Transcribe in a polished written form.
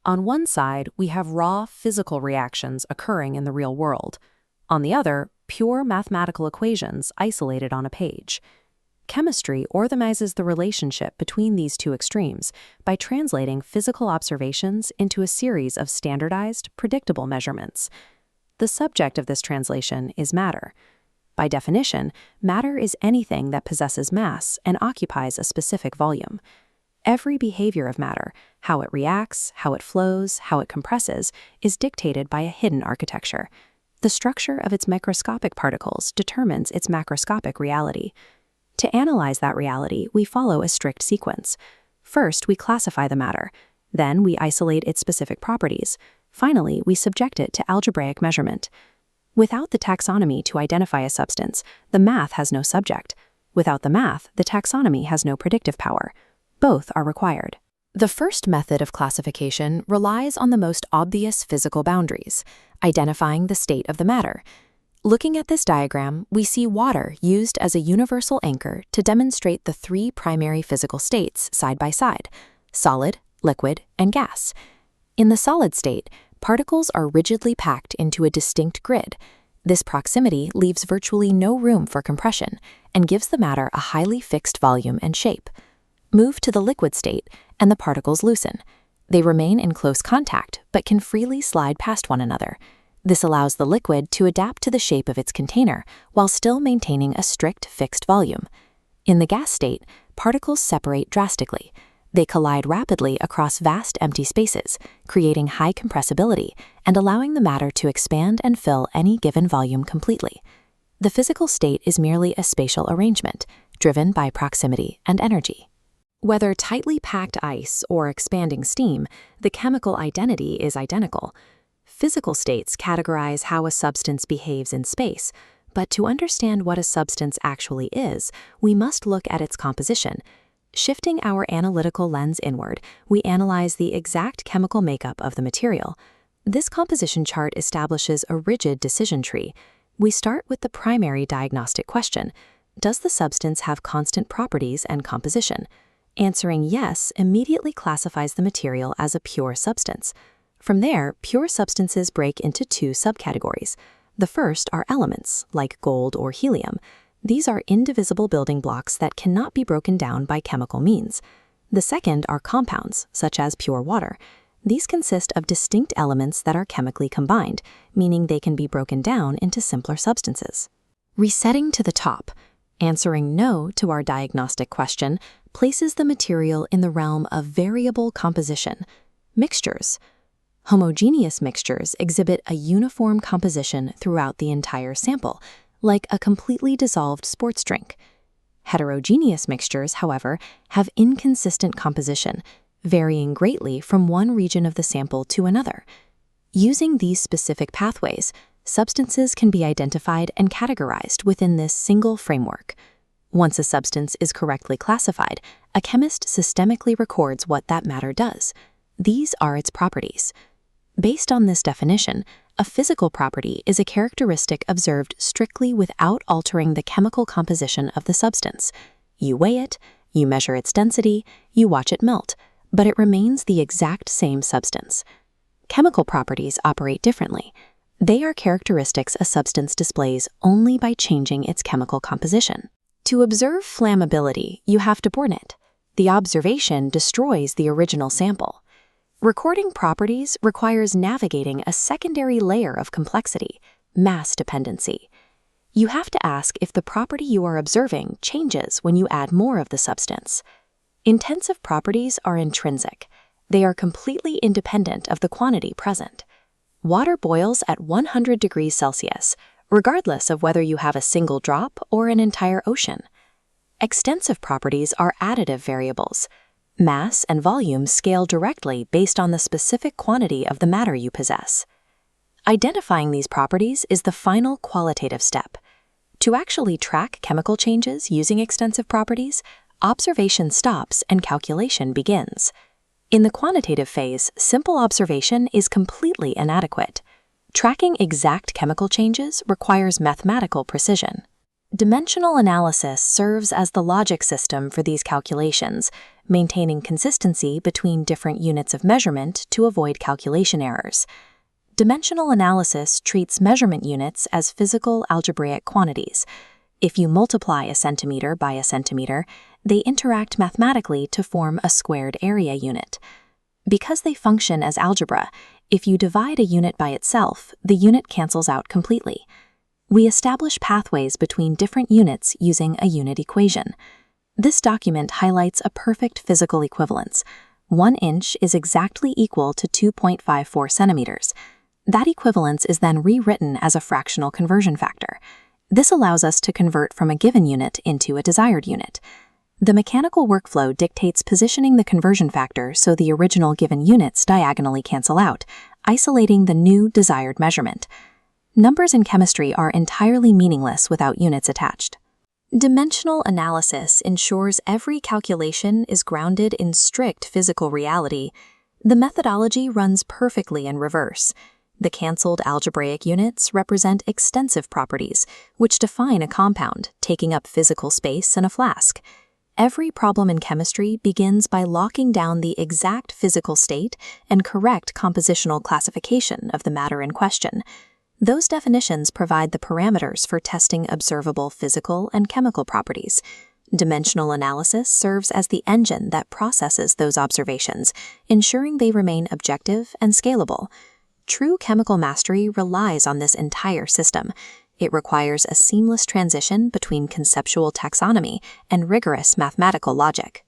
On one side, we have raw physical reactions occurring in the real world. On the other, pure mathematical equations isolated on a page. Chemistry orthogonizes the relationship between these two extremes by translating physical observations into a series of standardized, predictable measurements. The subject of this translation is matter. By definition, matter is anything that possesses mass and occupies a specific volume. Every behavior of matter, how it reacts, how it flows, how it compresses, is dictated by a hidden architecture. The structure of its microscopic particles determines its macroscopic reality. To analyze that reality, we follow a strict sequence. First, we classify the matter. Then, we isolate its specific properties. Finally, we subject it to algebraic measurement. Without the taxonomy to identify a substance, the math has no subject. Without the math, the taxonomy has no predictive power. Both are required. The first method of classification relies on the most obvious physical boundaries, identifying the state of the matter. Looking at this diagram, we see water used as a universal anchor to demonstrate the three primary physical states side by side: solid, liquid, and gas. In the solid state, particles are rigidly packed into a distinct grid. This proximity leaves virtually no room for compression and gives the matter a highly fixed volume and shape. Move to the liquid state, and the particles loosen. They remain in close contact, but can freely slide past one another. This allows the liquid to adapt to the shape of its container while still maintaining a strict fixed volume. In the gas state, particles separate drastically. They collide rapidly across vast empty spaces, creating high compressibility and allowing the matter to expand and fill any given volume completely. The physical state is merely a spatial arrangement, driven by proximity and energy. Whether tightly packed ice or expanding steam, the chemical identity is identical. Physical states categorize how a substance behaves in space, but to understand what a substance actually is, we must look at its composition. Shifting our analytical lens inward, we analyze the exact chemical makeup of the material. This composition chart establishes a rigid decision tree. We start with the primary diagnostic question: does the substance have constant properties and composition? Answering yes immediately classifies the material as a pure substance. From there, pure substances break into two subcategories. The first are elements, like gold or helium. These are indivisible building blocks that cannot be broken down by chemical means. The second are compounds, such as pure water. These consist of distinct elements that are chemically combined, meaning they can be broken down into simpler substances. Resetting to the top, answering no to our diagnostic question, places the material in the realm of variable composition. Mixtures. Homogeneous mixtures exhibit a uniform composition throughout the entire sample, like a completely dissolved sports drink. Heterogeneous mixtures, however, have inconsistent composition, varying greatly from one region of the sample to another. Using these specific pathways, substances can be identified and categorized within this single framework. Once a substance is correctly classified, a chemist systemically records what that matter does. These are its properties. Based on this definition, a physical property is a characteristic observed strictly without altering the chemical composition of the substance. You weigh it, you measure its density, you watch it melt, but it remains the exact same substance. Chemical properties operate differently. They are characteristics a substance displays only by changing its chemical composition. To observe flammability, you have to burn it. The observation destroys the original sample. Recording properties requires navigating a secondary layer of complexity, mass dependency. You have to ask if the property you are observing changes when you add more of the substance. Intensive properties are intrinsic. They are completely independent of the quantity present. Water boils at 100 degrees Celsius, regardless of whether you have a single drop or an entire ocean. Extensive properties are additive variables. Mass and volume scale directly based on the specific quantity of the matter you possess. Identifying these properties is the final qualitative step. To actually track chemical changes using extensive properties, observation stops and calculation begins. In the quantitative phase, simple observation is completely inadequate. Tracking exact chemical changes requires mathematical precision. Dimensional analysis serves as the logic system for these calculations, maintaining consistency between different units of measurement to avoid calculation errors. Dimensional analysis treats measurement units as physical algebraic quantities. If you multiply a centimeter by a centimeter, they interact mathematically to form a squared area unit. Because they function as algebra, if you divide a unit by itself, the unit cancels out completely. We establish pathways between different units using a unit equation. This document highlights a perfect physical equivalence. 1 inch is exactly equal to 2.54 centimeters. That equivalence is then rewritten as a fractional conversion factor. This allows us to convert from a given unit into a desired unit. The mechanical workflow dictates positioning the conversion factor so the original given units diagonally cancel out, isolating the new desired measurement. Numbers in chemistry are entirely meaningless without units attached. Dimensional analysis ensures every calculation is grounded in strict physical reality. The methodology runs perfectly in reverse. The cancelled algebraic units represent extensive properties, which define a compound, taking up physical space in a flask. Every problem in chemistry begins by locking down the exact physical state and correct compositional classification of the matter in question. Those definitions provide the parameters for testing observable physical and chemical properties. Dimensional analysis serves as the engine that processes those observations, ensuring they remain objective and scalable. True chemical mastery relies on this entire system. It requires a seamless transition between conceptual taxonomy and rigorous mathematical logic.